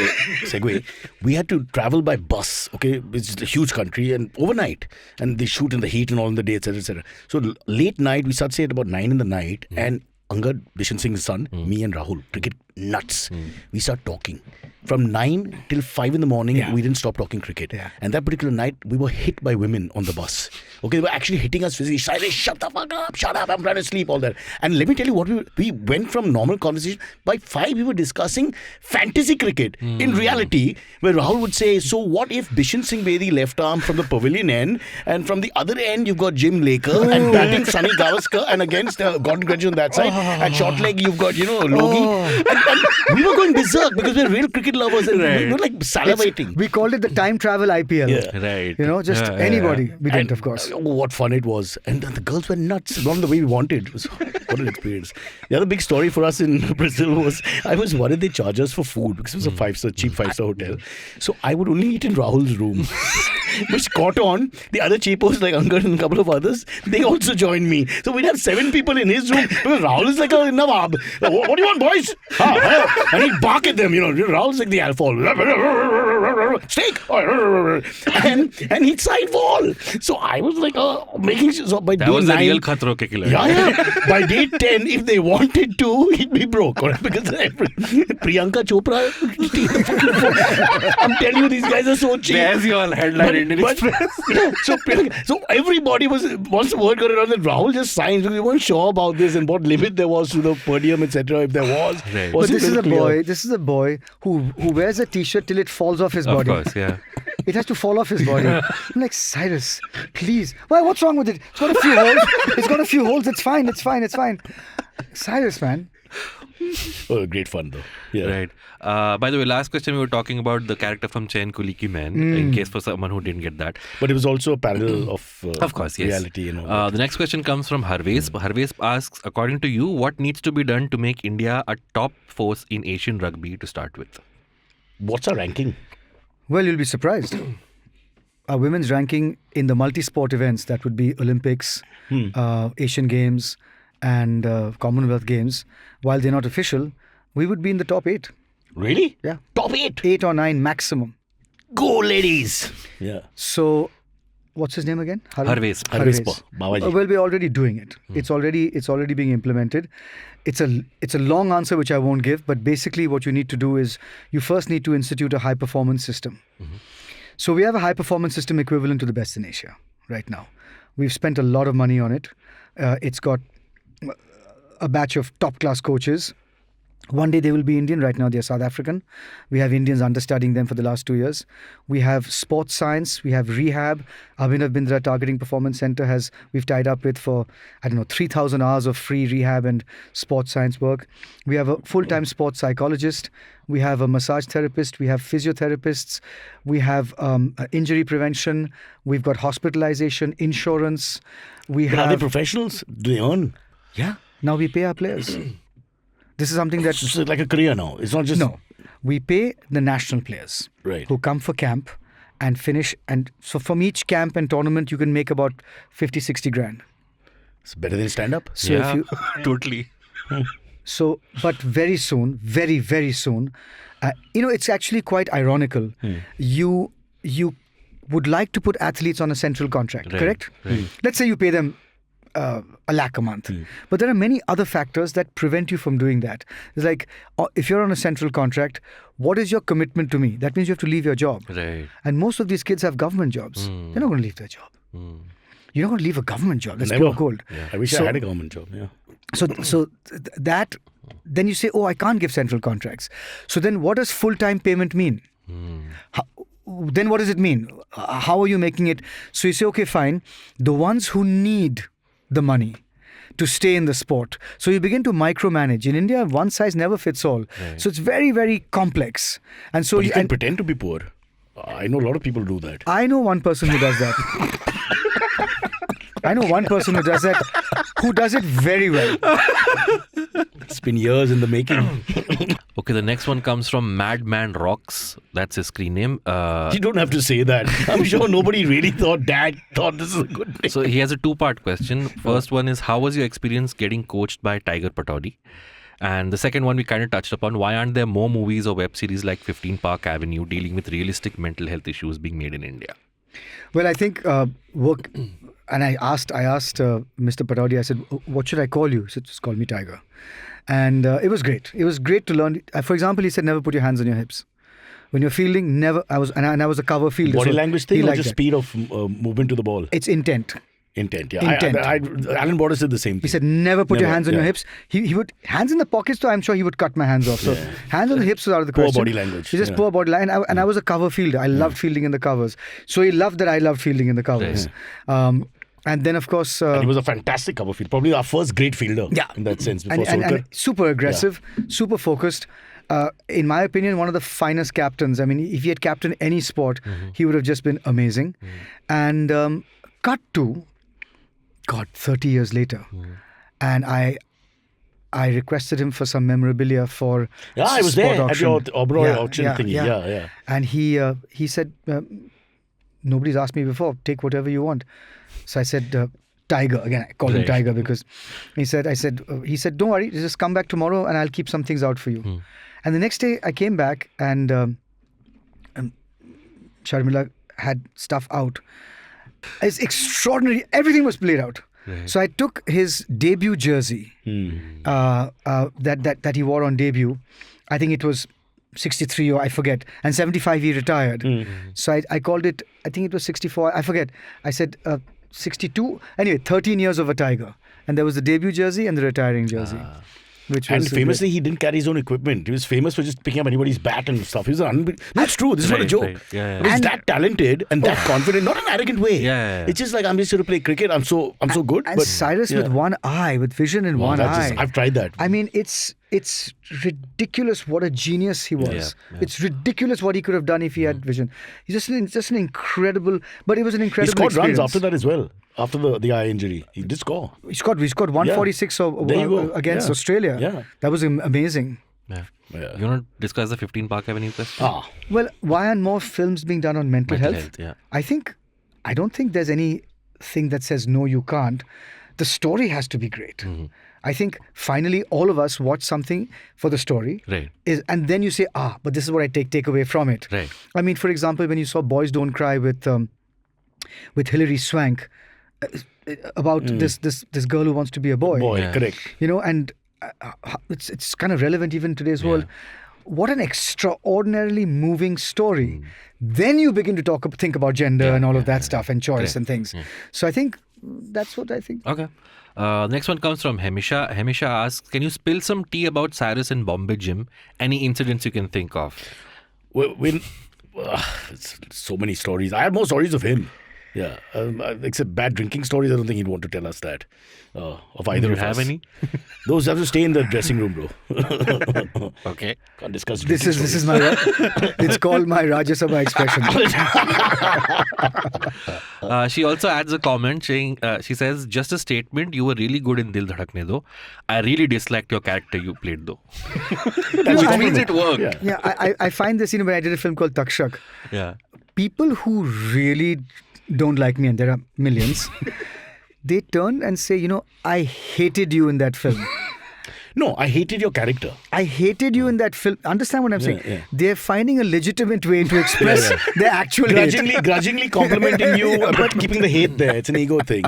segue, we had to travel by bus, okay? It's a huge country and overnight. And they shoot in the heat and all in the day, etc., etc. So, late night, we start say at about 9 in the night and Angad, Bishan Singh's son, me and Rahul, cricket nuts. We start talking. From 9 till 5 in the morning, we didn't stop talking cricket. Yeah. And that particular night, we were hit by women on the bus. Okay, they were actually hitting us physically. Cyrus, shut the fuck up, shut up, I'm trying to sleep, all that. And let me tell you what we went from normal conversation. By 5, we were discussing fantasy cricket. In reality, where Rahul would say, so what if Bishan Singh Bedi left arm from the pavilion end, and from the other end, you've got Jim Laker, and batting Sunny Gavaskar, and against Gordon Gregson on that side, and short leg, you've got, Logie. And we were going berserk because we're real cricket lovers and we were like salivating. We called it the time travel IPL. Yeah. Right. You know, just Yeah, anybody. yeah. We didn't, of course. Oh, what fun it was. And the girls were nuts. Not the way we wanted. It was, what an experience. The other big story for us in Brazil was, I was worried they charge us for food because it was a cheap 5-star hotel. So I would only eat in Rahul's room. which caught on. The other cheapos like Angad and a couple of others, they also joined me. So we'd have 7 people in his room. Because Rahul is like a Nawab. What do you want, boys? And he'd bark at them. Rahul's like the alpha. Steak. And he'd side fall. So I was like making sure. So by That day was 9, a real khatro ke killer. yeah. By day 10, if they wanted to, he'd be broke. Because Priyanka Chopra, I'm telling you, these guys are so cheap. There's your headline, Indian Express. So everybody once the word got around that Rahul just signed because we weren't sure about this and what limit there was to the podium, etc. If there was. Right. But this is a clear? boy. This is a boy who wears a t-shirt till it falls off his body. Of course, yeah. It has to fall off his body. I'm like, Cyrus, please. Why? What's wrong with it? It's got a few holes. It's got a few holes. It's fine. It's fine. It's fine. Cyrus, man. Oh, great fun though. Yeah. Right. By the way, last question, we were talking about the character from Chain Kuli Ki Man, in case for someone who didn't get that. But it was also a parallel Of course, yes. reality and all that. The next question comes from Harvesh. Harvesh asks, according to you, what needs to be done to make India a top force in Asian rugby to start with? What's our ranking? Well, you'll be surprised. Our women's ranking in the multi-sport events, that would be Olympics, Asian Games and Commonwealth Games, while they're not official, we would be in the top 8. Really? Yeah. Top 8. 8 or 9 maximum. Go, ladies. Yeah. So, what's his name again? Harvesh. Harvesh Babaji. Well, we're already doing it. It's already being implemented. It's a long answer which I won't give, but basically what you need to do is you first need to institute a high performance system. So we have a high performance system equivalent to the best in Asia right now. We've spent a lot of money on it. It's got a batch of top class coaches. One day they will be Indian. Right now they're South African. We have Indians understudying them for the last 2 years. We have sports science. We have rehab. Abhinav Bindra Targeting Performance Center we've tied up with for, 3,000 hours of free rehab and sports science work. We have a full-time sports psychologist. We have a massage therapist. We have physiotherapists. We have injury prevention. We've got hospitalization, insurance. But are they professionals? Do they earn? Yeah. Now we pay our players. This is something that... It's like a career now. It's not just... No. We pay the national players Right. who come for camp and finish. And so from each camp and tournament, you can make about 50, 60 grand. It's better than stand-up. So Yeah, if you... totally. So, but very soon, very, very soon, it's actually quite ironical. You would like to put athletes on a central contract, Right, correct? right. Let's say you pay them $1 lakh a month. But there are many other factors that prevent you from doing that. It's like, if you're on a central contract, what is your commitment to me? That means you have to leave your job. Right. And most of these kids have government jobs. They're not going to leave their job. You're not going to leave a government job. That's Never. pure gold. I wish I had a government job. Yeah. That, then you say, oh, I can't give central contracts. So then what does full-time payment mean? Then what does it mean? How are you making it? So you say, okay, fine. The ones who need the money to stay in the sport. So you begin to micromanage. In India, one size never fits all. Right. So it's very, very complex. And so But you can pretend to be poor. I know a lot of people do that. I know one person who does that. who does it very well. It's been years in the making. Okay, the next one comes from Madman Rocks. That's his screen name. You don't have to say that. I'm sure nobody really thought Dad thought this is a good name. So he has a 2-part question. First one is, how was your experience getting coached by Tiger Pataudi? And the second one we kind of touched upon, why aren't there more movies or web series like 15 Park Avenue dealing with realistic mental health issues being made in India? Well, I think work, and I asked Mr. Pataudi, I said, what should I call you? He said, just call me Tiger. And it was great. It was great to learn. For example, he said, never put your hands on your hips. When you're fielding, never. I was a cover fielder. Body so language he thing or liked just that. speed of movement to the ball? It's intent. Intent, yeah. Intent. Alan Border said the same thing. He said, never put your Never, hands on your yeah. hips. He would, hands in the pockets, so I'm sure he would cut my hands off. So hands on the hips was out of the Poor question. body language, It's just yeah. poor body language. And I was a cover fielder. I loved fielding in the covers. So he loved that I loved fielding in the covers. And then, of course... And he was a fantastic cover fielder. Probably our first great fielder in that sense before Solkar. and super aggressive, super focused. In my opinion, one of the finest captains. I mean, if he had captained any sport, he would have just been amazing. And cut to... 30 years later. And I requested him for some memorabilia for I was sport there auction. at your Oberoi auction thingy. Yeah. And he said, nobody's asked me before. Take whatever you want. So I said, Tiger. Again, I called him Tiger because he said, don't worry, just come back tomorrow and I'll keep some things out for you. And the next day I came back and Sharmila had stuff out. It's extraordinary. Everything was played out. Right. So I took his debut jersey that he wore on debut. I think it was 63 or I forget. And 75 he retired. So I called it, I think it was 64. I forget. I said 62. Anyway, 13 years of a Tiger. And there was the debut jersey and the retiring jersey. And famously, he didn't carry his own equipment. He was famous for just picking up anybody's bat and stuff. He was that's true. This is not a joke. He's that talented and that confident, not in an arrogant way. It's just like, I'm just here to play cricket. I'm so good. And Cyrus with one eye, with vision in one eye. I've tried that. I mean, it's ridiculous what a genius he was. It's ridiculous what he could have done if he had vision. He's just an incredible, but it was an incredible experience. He scored runs after that as well. After the eye injury, he did score. We scored 146 against Australia. Yeah. That was amazing. Yeah. You want to discuss the 15 Park Avenue question? Well, why aren't more films being done on mental health? I don't think there's anything that says no, you can't. The story has to be great. I think finally all of us watch something for the story. Right. And then you say, but this is what I take away from it. Right. I mean, for example, when you saw Boys Don't Cry with Hilary Swank, about this girl who wants to be a boy. Correct. And it's kind of relevant even in today's world. What an extraordinarily moving story. Then you begin to think about gender and all of that stuff and choice and things. So I think that's what I think. Okay. Next one comes from Hemisha. Hemisha asks, can you spill some tea about Cyrus in Bombay gym? Any incidents you can think of? It's so many stories. I have more stories of him. Yeah, except bad drinking stories. I don't think he'd want to tell us that of either of us. Do you have any? Those have to stay in the dressing room, bro. Okay. Can't discuss. This is my. It's called my Rajya Sabha expression. She also adds a comment saying, she says, just a statement. You were really good in Dil Dhadakne Do. I really disliked your character you played though. Which means it worked. Yeah, I find this. When I did a film called Takshak. Yeah. People who really don't like me, and there are millions, they turn and say, I hated you in that film. No, I hated your character. I hated you in that film. Understand what I'm saying? Yeah. They're finding a legitimate way to express their actual grudgingly complimenting you, but keeping the hate there. It's an ego thing,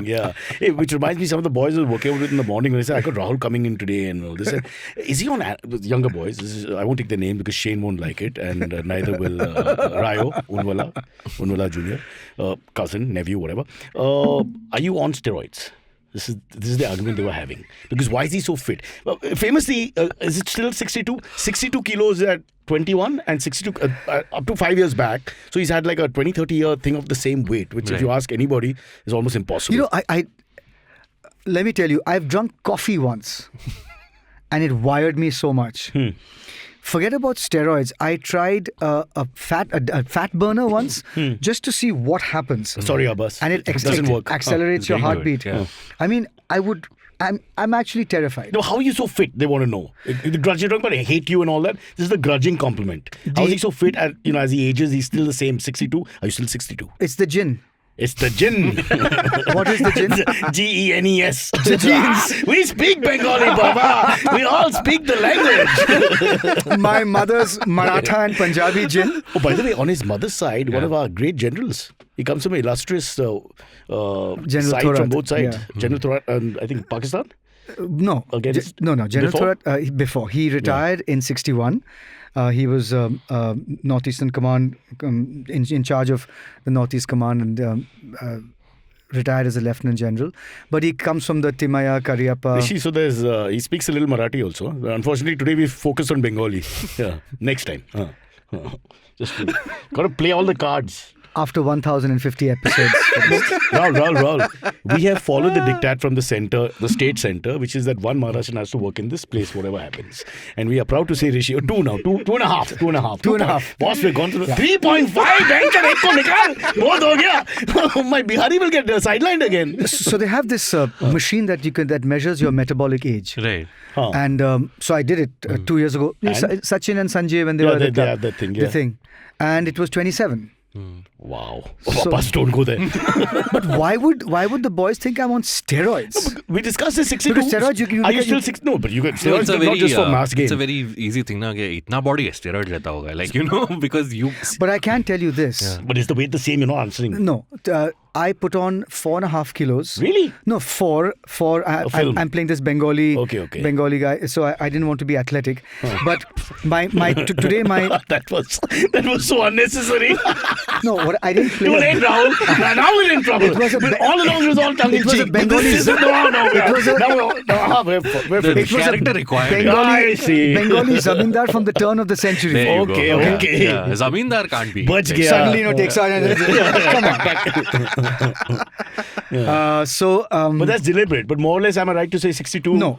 which reminds me, some of the boys I was working with in the morning, when they said, I got Rahul coming in today, and they said, is he on, younger boys, I won't take their name because Shane won't like it, and neither will Rayo, Unwala Jr., cousin, nephew, whatever. Are you on steroids? This is the argument they were having. Because why is he so fit? Famously, is it still 62? 62 kilos at 21 and 62 up to 5 years back. So he's had like a 20-30 year thing of the same weight, which if you ask anybody is almost impossible. I let me tell you, I've drunk coffee once and it wired me so much. Forget about steroids. I tried a fat burner once just to see what happens. Sorry, Abbas. And it doesn't work. Accelerates your heartbeat. I mean, I'm actually terrified. No, how are you so fit? They want to know. The grudge you're talking about, I hate you and all that. This is the grudging compliment. How is he so fit? As he ages, he's still the same. 62. Are you still 62? It's the gin. It's the gin. What is the gin? Genes. The genes. We speak Bengali, Baba. We all speak the language. My mother's Maratha and Punjabi gin. Oh, by the way, on his mother's side, one of our great generals. He comes from an illustrious side Thorat. from both sides. Yeah. General Thorat and I think Pakistan? No. General Thorat, before. He retired in 61. He was Northeastern Command, in charge of the Northeast Command, and retired as a Lieutenant General. But he comes from the Timaya, Karyappa. So there's he speaks a little Marathi also. Unfortunately, today we focus on Bengali. Yeah, next time. Just got to play all the cards. After 1,050 episodes. Rahul. We have followed the diktat from the center, the state center, which is that one Maharashtrian has to work in this place, whatever happens. And we are proud to say, Rishi, two and a half. Boss, we've gone to the 3.5. My Bihari will get sidelined again. So they have this machine that measures your metabolic age. Right. And so I did it 2 years ago. Sachin and Sanjay, when they were they had that thing. The thing. And it was 27. Wow. So- Papas, don't go there. But why would the boys think I'm on steroids? We discussed this 62. Because steroids, you Are you can- still 6? No, but you can So steroids, it's a but very not just for mass gain. it's a very easy thing na कि इतना body है steroid लेता होगा, like, you know, because you But I can tell you this. But is the weight the same? You're not answering. No, I put on 4.5 kilos. Really? No, four. film. I'm playing this Bengali Okay. Bengali guy, so I didn't want to be athletic. But today my that was so unnecessary. no, what I didn't play. Too late, Rahul. Now we're in trouble. It was a But all along it was all tongue in it was a cheek. Bengali- This is no. It was a- We're the finished. character required. Bengali, I see. Bengali zamindar from the turn of the century. There you Okay, go. okay. Yeah. Zamindar can't be. Bach gaya. Suddenly, takes out. Come on. But that's deliberate. But more or less, am I right to say 62? No.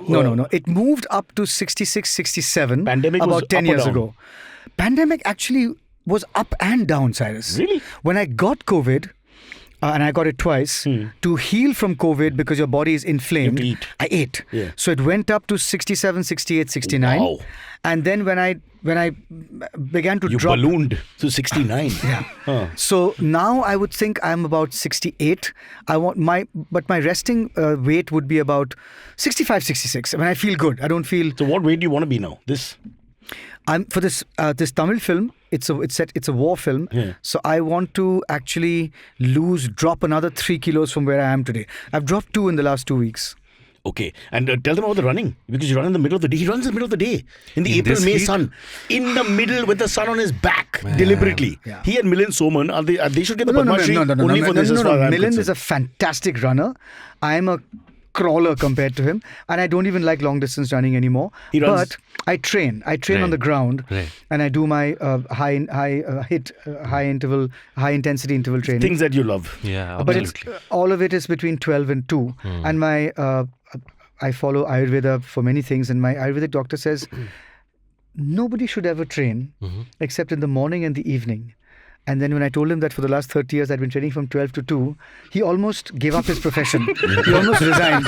It moved up to 66, 67 Pandemic was about 10 up or years down? ago. Pandemic actually was up and down, Cyrus. Really? When I got COVID, and I got it twice, to heal from COVID because your body is inflamed, You have to eat. I ate. Yeah. So it went up to 67, 68, 69. Wow. And then when I began to You drop... ballooned to 69. Yeah. So now I would think I'm about 68. But my resting weight would be about 65, 66. When I feel good, I don't feel. So what weight do you want to be now? This? I'm for this Tamil film. It's a war film. Yeah. So I want to actually drop another 3 kilos from where I am today. I've dropped 2 in the last 2 weeks. Okay. And tell them about the running. Because you run in the middle of the day. He runs in the middle of the day. In the In April, this May heat? sun. In the middle with the sun on his back. Deliberately. Yeah. He and Milind Soman, they should get the Padma Shri only for this as far as I'm Milind is concerned. a fantastic runner. I'm a crawler compared to him, and I don't even like long distance running anymore. He runs- But I train on the ground, and I do my high intensity interval training. Things that you love. Yeah, But it's absolutely. all of it is between 12 and 2, and my I follow Ayurveda for many things, and my Ayurvedic doctor says nobody should ever train except in the morning and the evening. And then when I told him that for the last 30 years I'd been training from 12 to 2, he almost gave up his profession. He almost resigned.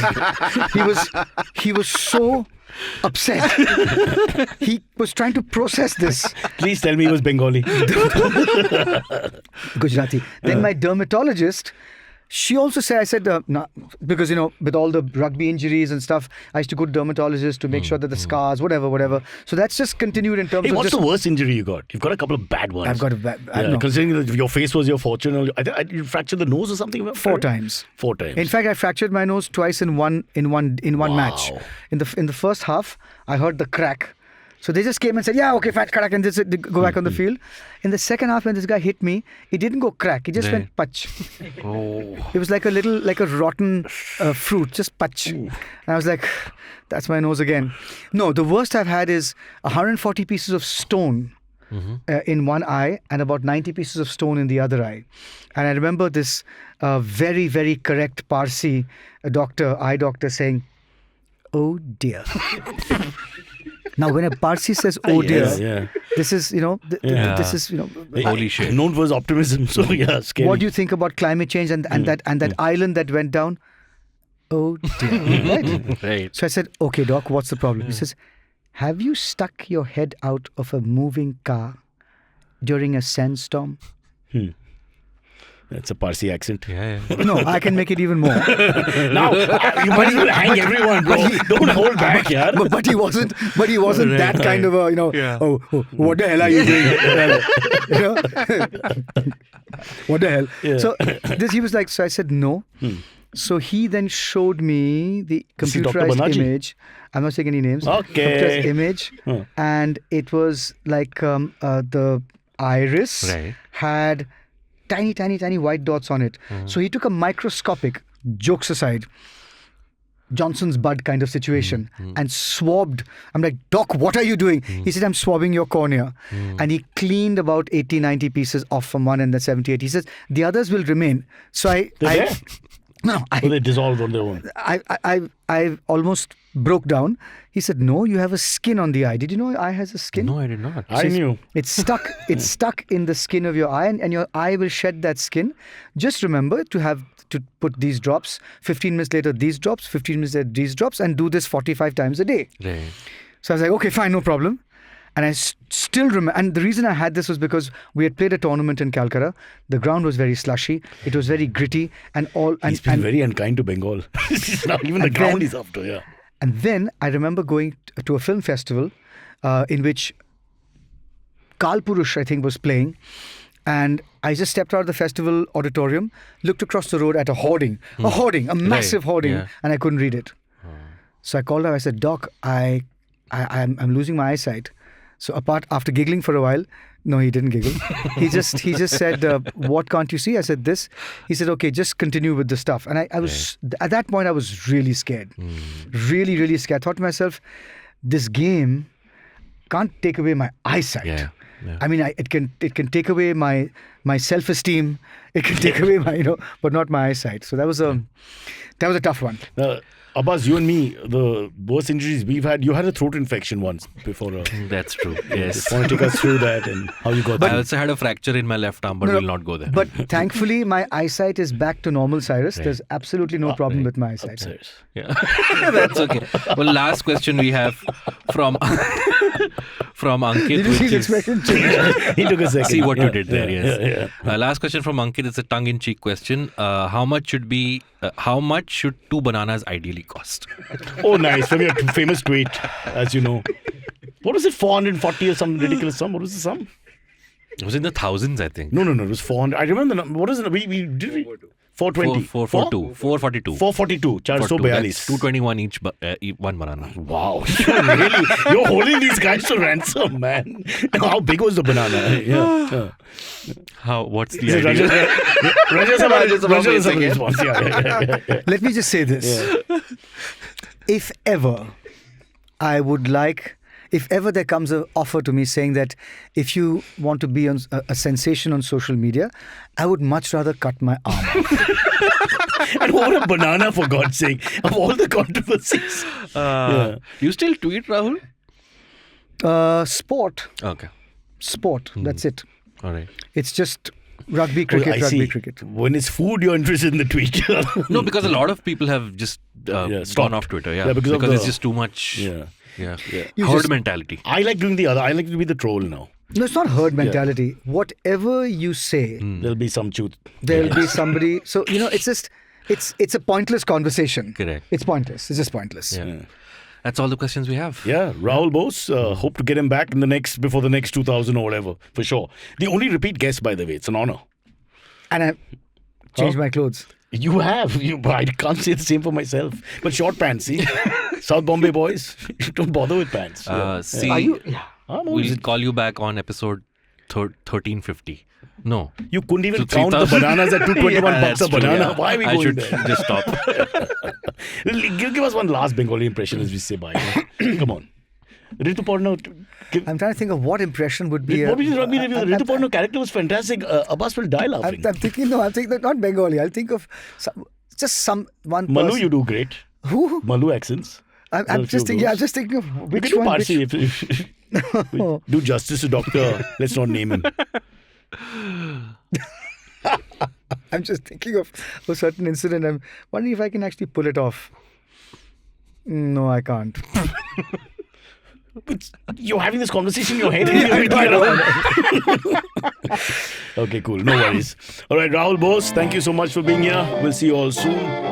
He was so upset. He was trying to process this. Please tell me he was Bengali. Gujarati. Then my dermatologist, she also said, I said, no, because, with all the rugby injuries and stuff, I used to go to dermatologists to make sure that the scars, whatever. So that's just continued in terms Hey, of what's just... the worst injury you got? You've got a couple of bad ones. I've got a bad... I don't know. Considering that your face was your fortune, you fractured the nose or something? 4 times. 4 times. In fact, I fractured my nose twice in one match. In the first half, I heard the crack. So they just came and said, yeah, okay, fine, crack, and they go back on the field. In the second half, when this guy hit me, it didn't go crack. It just went pach. It was like a rotten fruit, just pach. And I was like, that's my nose again. No, the worst I've had is 140 pieces of stone in one eye and about 90 pieces of stone in the other eye. And I remember this very, very correct Parsi eye doctor saying, oh dear. Now, when a Parsi says, oh dear, this is, this is, Holy shit. Known for his optimism, so yeah, scary. what do you think about climate change and that island that went down? Oh dear. Right. So I said, okay, doc, what's the problem? He says, have you stuck your head out of a moving car during a sandstorm? That's a Parsi accent. Yeah. No, I can make it even more. Now, you might as well hang everyone, bro. Don't hold back, yaar. But he wasn't that kind of a, oh, what the hell are you doing? What the hell? Yeah. So he was like, so I said no. So he then showed me the This is Dr. computerized Banaji? image. I'm not saying any names. Okay. Computerized image. And it was like the iris had tiny white dots on it. So he took a microscopic, jokes aside, Johnson's bud kind of situation and swabbed. I'm like, doc, what are you doing? He said, I'm swabbing your cornea. And he cleaned about 80, 90 pieces off from one and the 78. He says, the others will remain. So They're there? No, Or they dissolved on their own. I almost broke down. He said, no, you have a skin on the eye. Did you know your eye has a skin? No, I did not. I knew. It's stuck. It's stuck in the skin of your eye, and your eye will shed that skin. Just remember to put these drops. 15 minutes later, these drops. 15 minutes later, these drops, and do this 45 times a day. Right. So I was like, okay, fine, no problem. And I still remember, and the reason I had this was because we had played a tournament in Calcutta. The ground was very slushy. It was very gritty and all. He's been very unkind to Bengal. Now even the ground is after, yeah. And then I remember going to a film festival in which Kalpurush, I think, was playing. And I just stepped out of the festival auditorium, looked across the road at a hoarding, a massive hoarding, and I couldn't read it. So I called her. I said, "Doc, I'm losing my eyesight." So after giggling for a while, no, he didn't giggle. He just said, "What can't you see?" I said, "This." He said, "Okay, just continue with the stuff." And I was at that point I was really scared, really, really scared. I thought to myself, this game can't take away my eyesight. Yeah. I mean, it can take away my self-esteem. It can take away my but not my eyesight. So that was a tough one. Abbas, you and me, the worst injuries we've had. You had a throat infection once before. That's true. Yes. Just want to take us through that and how you got I that. also had a fracture in my left arm, but we'll not go there. But thankfully, my eyesight is back to normal, Cyrus. There's absolutely no problem with my eyesight. Yeah. That's okay. Well, last question we have from Ankit. Did you see his expression change? He took a second. See what you did there, yes. Yeah. Last question from Ankit. It's a tongue-in-cheek question. How much should 2 bananas ideally cost? Oh, nice. From your famous tweet, as you know. What was it, 440 or some ridiculous sum? What was the sum? It was in the thousands, I think. No. It was 400. I remember the number. What is it? We 420. 442. 442. 442. 442. That's 221 each, one banana. Wow. Really? You're holding these guys to ransom, man. How big was the banana? Yeah. What's the Is it idea? Rajasabha response. Yeah. Let me just say this. If ever there comes an offer to me saying that if you want to be a sensation on social media, I would much rather cut my arm off. And what a banana, for God's sake, of all the controversies. Do you still tweet, Rahul? Sport. Okay. Sport. That's it. All right. It's just rugby, cricket, cricket. When it's food, you're interested in the tweet. No, because a lot of people have just gone off Twitter. Yeah, because it's just too much. Yeah. Herd mentality. I like doing the other. I like to be the troll now. No, it's not herd mentality. Whatever you say, there'll be some truth. There'll be somebody. So it's just it's a pointless conversation. Correct. It's pointless. It's just pointless. Yeah. That's all the questions we have. Yeah, Rahul Bose. Hope to get him back before the next 2000 or whatever, for sure. The only repeat guest, by the way. It's an honor. And I changed my clothes. You have. I can't say the same for myself. But short pants, see? South Bombay boys, don't bother with pants. See, Are you? we'll call you back on episode 1350. No. You couldn't even count the bananas at 221 bucks a banana. Yeah. Why are we I going should there? just stop. Give us one last Bengali impression as we say bye. Come on. Ritu Porno. I'm trying to think of what impression would be. What was the rugby review? Ritu Porno character was fantastic. Abbas will die laughing. I'm thinking not Bengali. I'll think of one person. Malu, you do great. Who? Malu accents. I'm just thinking of which you can do one. Parsi if do justice to Doctor. Let's not name him. I'm just thinking of a certain incident. I'm wondering if I can actually pull it off. No, I can't. You're having this conversation in your head. And you're Okay, cool. No worries. All right, Rahul Bose, thank you so much for being here. We'll see you all soon.